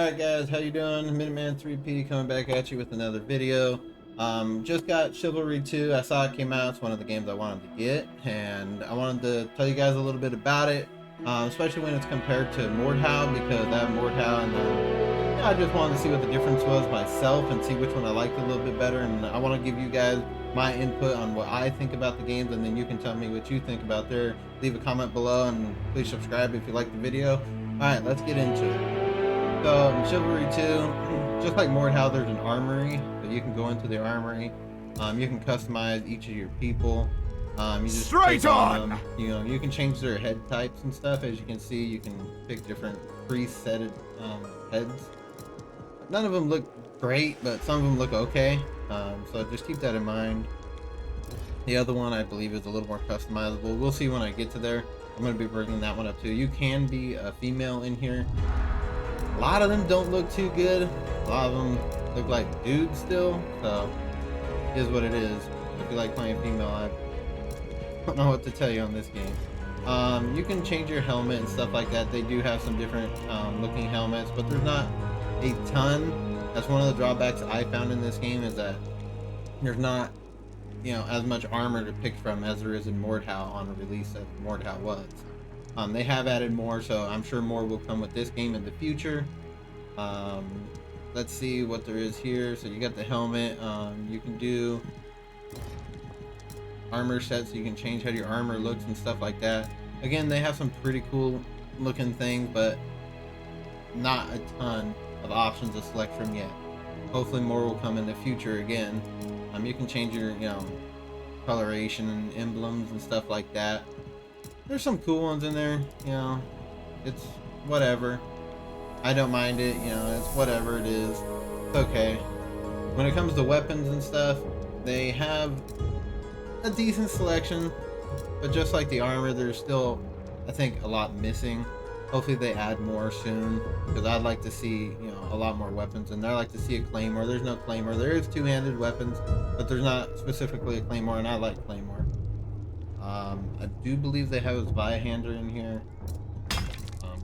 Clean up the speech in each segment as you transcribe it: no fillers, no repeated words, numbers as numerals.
Alright guys, how you doing? Minuteman 3P coming back at you with another video. Just got Chivalry 2. I saw it came out. It's one of the games I wanted to get, and I wanted to tell you guys a little bit about it, especially when it's compared to Mordhau, because I have Mordhau, and I just wanted to see what the difference was myself and see which one I liked a little bit better, and I want to give you guys my input on what I think about the games, and then you can tell me what you think about there. Leave a comment below, and please subscribe if you like the video. Alright, let's get into it. So in Chivalry 2, just like Mordhau, there's an armory, so you can go into the armory. You can customize each of your people. You just Straight on them. You can change their head types and stuff. As you can see, you can pick different preset heads. None of them look great, but some of them look okay. So just keep that in mind. The other one, I believe, is a little more customizable. We'll see when I get to there. I'm going to be bringing that one up too. You can be a female in here. A lot of them don't look too good. A lot of them look like dudes still, so it is what it is. If you like playing female, I don't know what to tell you on this game. You can change your helmet and stuff like that. They do have some different looking helmets, but there's not a ton. That's one of the drawbacks I found in this game, is that there's not, as much armor to pick from as there is in Mordhau on a release as Mordhau was. They have added more, so I'm sure more will come with this game in the future. Let's see what there is here. So you got the helmet. You can do armor sets, so you can change how your armor looks and stuff like that. Again, they have some pretty cool looking things, but not a ton of options to select from yet. Hopefully more will come in the future again. You can change your coloration and emblems and stuff like that. There's some cool ones in there, it's whatever. I don't mind it, it's whatever it is. It's okay. When it comes to weapons and stuff, they have a decent selection, but just like the armor, there's still, I think, a lot missing. Hopefully they add more soon, because I'd like to see, a lot more weapons, and I'd like to see a claymore. There's no claymore. There is two-handed weapons, but there's not specifically a claymore, and I like claymore. I do believe they have a Zweihander in here.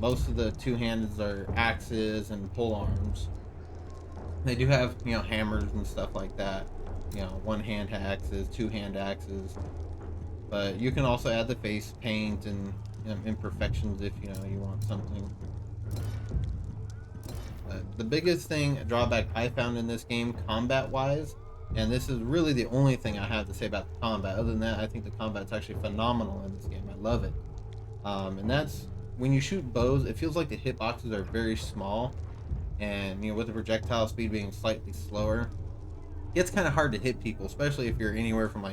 Most of the two-handeds are axes and pole arms. They do have, hammers and stuff like that. One-hand axes, two-hand axes. But you can also add the face paint and imperfections if, you want something. The biggest drawback I found in this game, combat-wise, and this is really the only thing I have to say about the combat. Other than that, I think the combat's actually phenomenal in this game. I love it. And that's, when you shoot bows, it feels like the hitboxes are very small. And, with the projectile speed being slightly slower, it gets kind of hard to hit people, especially if you're anywhere from,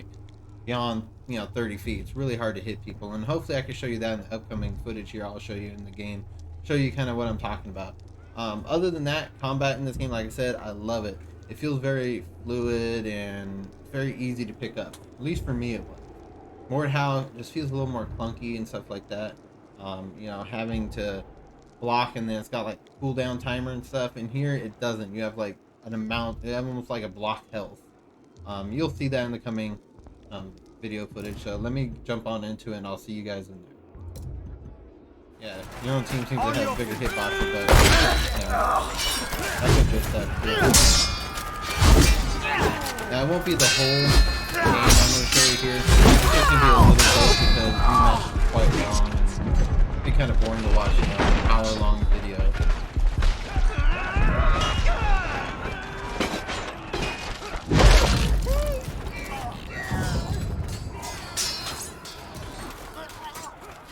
beyond, 30 feet. It's really hard to hit people. And hopefully I can show you that in the upcoming footage here. I'll show you in the game. Show you kind of what I'm talking about. Other than that, combat in this game, like I said, I love it. It feels very fluid and very easy to pick up. At least for me it was. Mordhau just feels a little more clunky and stuff like that. Having to block, and then it's got cooldown timer and stuff. And here it doesn't. You have an amount, you have almost like a block health. You'll see that in the coming video footage. So let me jump on into it, and I'll see you guys in there. Yeah, your own team seems to have bigger hitboxes, but that's just that. Now, it won't be the whole game I'm going to show you here. It's just going to be a little bit because these matches are quite long, and it'd be kind of boring to watch, an hour-long video.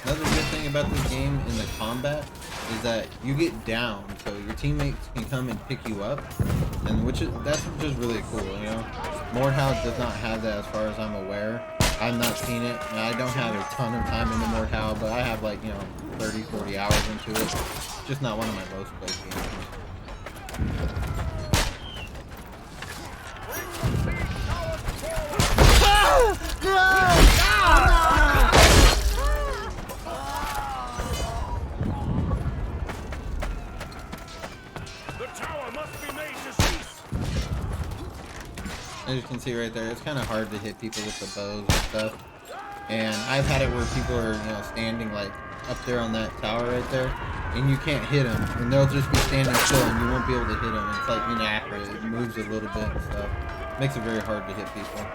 Another good thing about this game in the combat is that you get down, so your teammates can come and pick you up, and that's just really cool, Mordhau does not have that as far as I'm aware. I've not seen it, and I don't have a ton of time into Mordhau, but I have 30, 40 hours into it. It's just not one of my most played games. As you can see right there, it's kind of hard to hit people with the bows and stuff. And I've had it where people are, standing up there on that tower right there, and you can't hit them, and they'll just be standing still, and you won't be able to hit them. It's like inaccurate. It moves a little bit and stuff. Makes it very hard to hit people.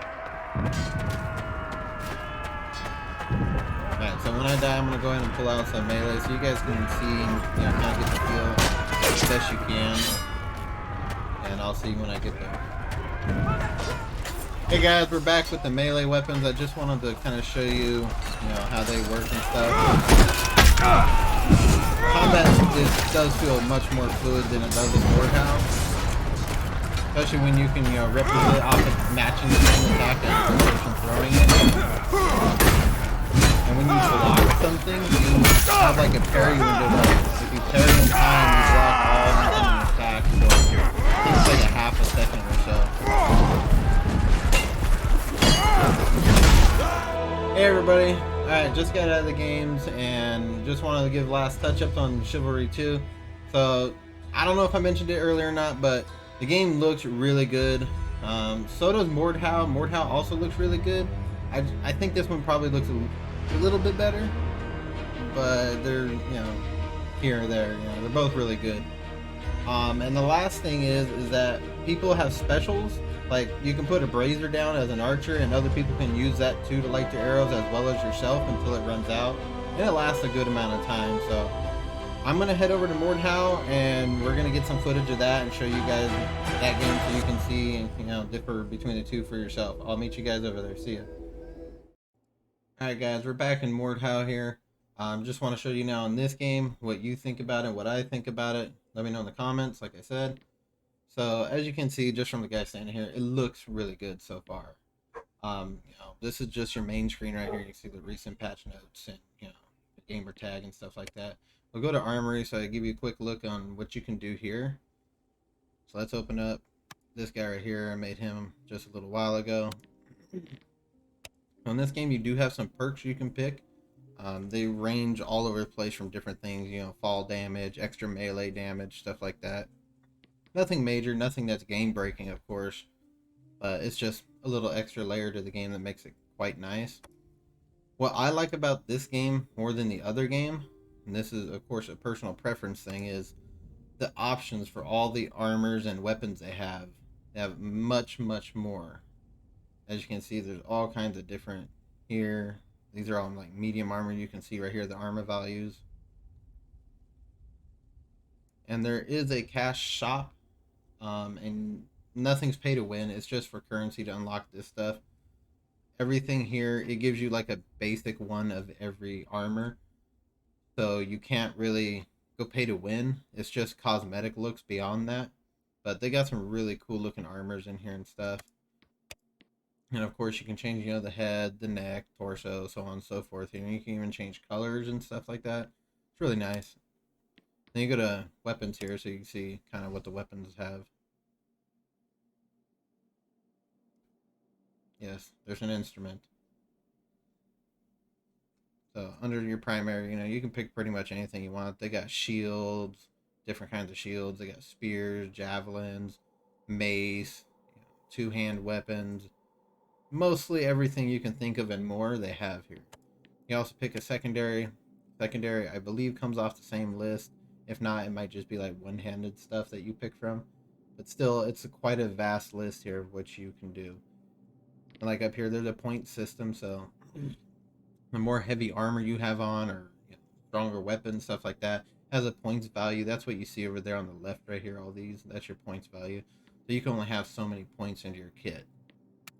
Alright, so when I die, I'm gonna go ahead and pull out some melee so you guys can see, you know, kind of get the feel as best you can. And I'll see you when I get there. Hey guys, we're back with the melee weapons. I just wanted to kind of show you, you know, how they work and stuff. Combat does feel much more fluid than it does in Mordhau. Especially when you can, you know, replicate off of matching the same attack as the person throwing it. And when you block something, you have like a parry window. If you parry in time, you block all incoming attacks. So it takes like a half a second or so. Hey everybody. Alright, just got out of the games and just wanted to give last touch-ups on Chivalry 2. So, I don't know if I mentioned it earlier or not, but the game looks really good. So does Mordhau. Mordhau also looks really good. I think this one probably looks a little bit better, but they're, you know, here or there, you know, they're both really good. And the last thing is that people have specials, like you can put a brazier down as an archer and other people can use that too to light their arrows as well as yourself until it runs out, and it lasts a good amount of time. So I'm gonna head over to Mordhau and we're gonna get some footage of that and show you guys that game so you can see and, you know, differ between the two for yourself. I'll meet you guys over there. See ya. Alright guys, we're back in Mordhau here. Just want to show you now in this game what you think about it, what I think about it. Let me know in the comments, like I said. So as you can see just from the guy standing here, it looks really good so far. You know, this is just your main screen right here. You can see the recent patch notes and, you know, the gamer tag and stuff like that. We'll go to Armory so I give you a quick look on what you can do here. So let's open up this guy right here. I made him just a little while ago. In this game, you do have some perks you can pick. They range all over the place from different things, you know, fall damage, extra melee damage, stuff like that. Nothing major, nothing that's game breaking, of course, but it's just a little extra layer to the game that makes it quite nice. What I like about this game more than the other game, and this is of course a personal preference thing, is the options for all the armors and weapons they have. They have much more. As you can see, there's all kinds of different here. These are all like medium armor. You can see right here the armor values. And there is a cash shop, and nothing's pay to win. It's just for currency to unlock this stuff. Everything here, it gives you like a basic one of every armor. So you can't really go pay to win. It's just cosmetic looks beyond that. But they got some really cool looking armors in here and stuff. And of course you can change, you know, the head, the neck, torso, so on and so forth. And you can even change colors and stuff like that. It's really nice. Then you go to weapons here so you can see kind of what the weapons have. Yes, there's an instrument. So under your primary, you know, you can pick pretty much anything you want. They got shields, different kinds of shields. They got spears, javelins, mace, you know, two-hand weapons. Mostly everything you can think of and more they have here. You also pick a secondary. Secondary, I believe, comes off the same list. If not, it might just be like one-handed stuff that you pick from. But still, it's quite a vast list here of what you can do. And like up here, there's a point system, so the more heavy armor you have on, or, you know, stronger weapons, stuff like that, has a points value. That's what you see over there on the left right here, all these. That's your points value. So you can only have so many points into your kit.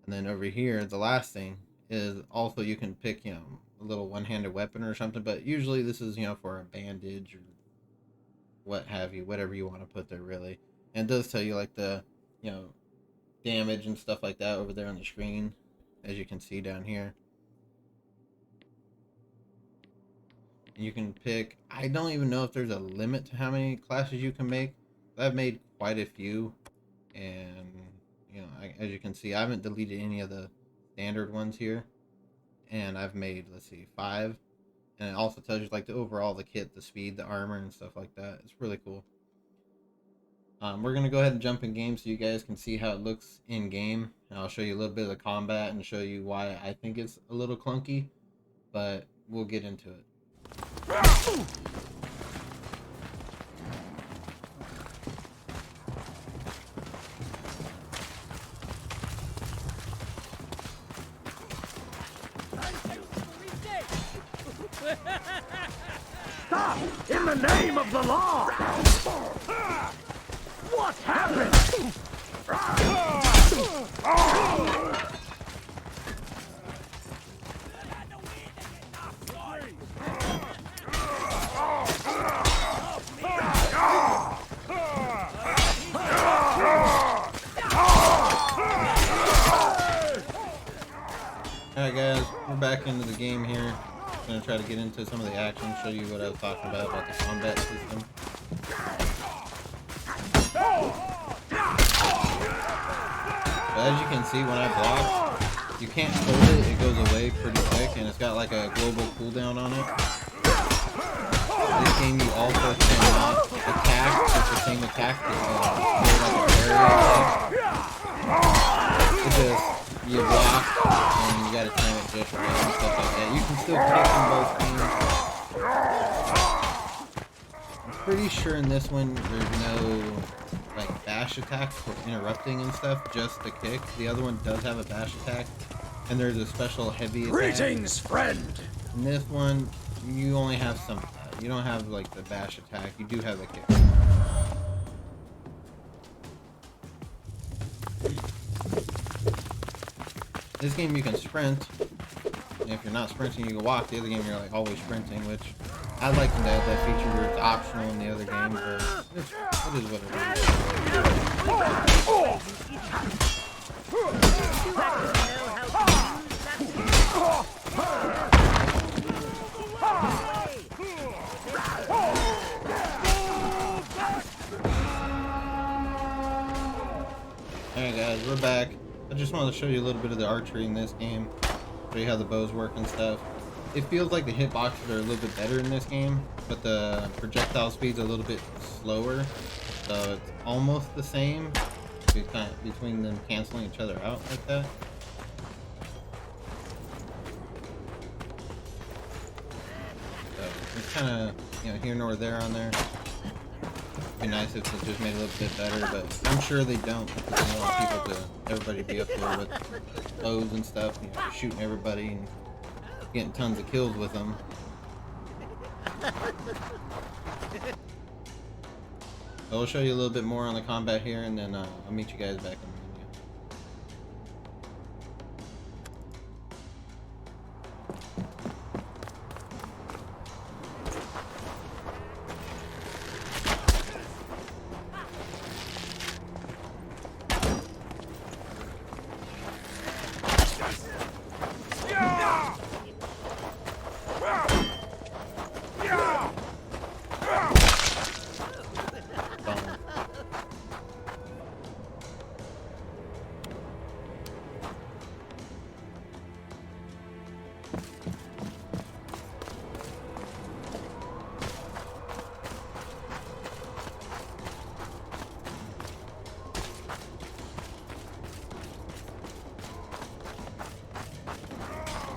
And then over here, the last thing is also you can pick, you know, a little one-handed weapon or something, but usually this is, you know, for a bandage or what have you, whatever you want to put there, really. And it does tell you like the, you know, damage and stuff like that over there on the screen, as you can see down here. And you can pick, I don't even know if there's a limit to how many classes you can make. I've made quite a few, and you know, as you can see, I haven't deleted any of the standard ones here, and I've made, let's see, 5. And it also tells you like the overall, the kit, the speed, the armor, and stuff like that. It's really cool. We're gonna go ahead and jump in game so you guys can see how it looks in game, and I'll show you a little bit of the combat and show you why I think it's a little clunky, but we'll get into it. Stop! In the name of the law! What happened? Alright guys, we're back into the game here. I'm gonna try to get into some of the action, show you what I was talking about the combat system. But as you can see, when I block, you can't hold it, it goes away pretty quick, and it's got like a global cooldown on it. This game you also cannot attack with the same attack it's just, you block, and you gotta time it just right and stuff like that. You can still kick in both teams. I'm pretty sure in this one there's no like bash attacks for interrupting and stuff, just the kick. The other one does have a bash attack, and there's a special heavy attack. Greetings, friend! In this one, you only have some of that. You don't have like the bash attack, you do have the kick. This game you can sprint, and if you're not sprinting you can walk. The other game you're like always sprinting, which I'd like to add that feature where it's optional in the other game, but it is what it is. Alright guys, we're back. I just wanted to show you a little bit of the archery in this game, show you how the bows work and stuff. It feels like the hitboxes are a little bit better in this game, but the projectile speed's a little bit slower, so it's almost the same between them canceling each other out like that. So it's kind of, you know, here nor there on there. It'd be nice if it just made it a little bit better, but I'm sure they don't, because they want everybody to be up there with bows and stuff, you know, shooting everybody and getting tons of kills with them. So I'll show you a little bit more on the combat here, and then I'll meet you guys back in the menu.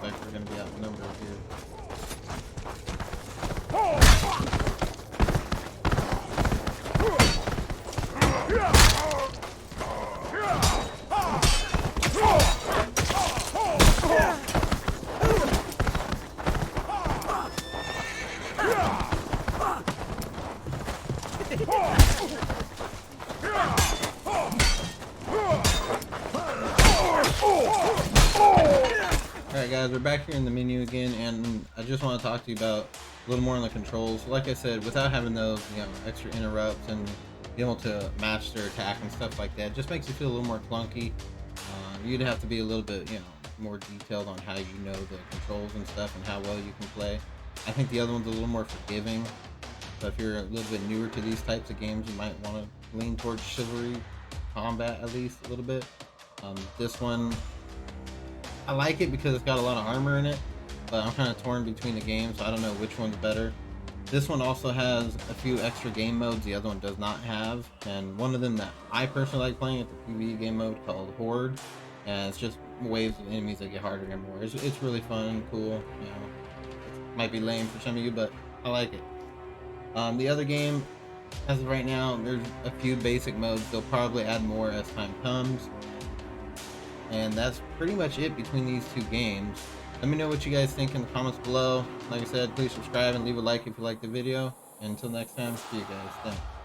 We're going to be outnumbered here. Alright guys, we're back here in the menu again, and I just want to talk to you about a little more on the controls. Like I said, without having those, you know, extra interrupts and being able to match their attack and stuff like that, just makes it feel a little more clunky. You'd have to be a little bit, you know, more detailed on how you know the controls and stuff and how well you can play. I think the other one's a little more forgiving, but if you're a little bit newer to these types of games, you might want to lean towards Chivalry combat at least a little bit. This one, I like it because it's got a lot of armor in it, but I'm kind of torn between the games, so I don't know which one's better. This one also has a few extra game modes the other one does not have, and one of them that I personally like playing is the PvE game mode called Horde, and it's just waves of enemies that get harder and more. It's really fun and cool. You know, it might be lame for some of you, but I like it. The other game, as of right now, there's a few basic modes. They'll probably add more as time comes. And that's pretty much it between these two games. Let me know what you guys think in the comments below. Like I said, please subscribe and leave a like if you liked the video. And until next time, see you guys. Thanks.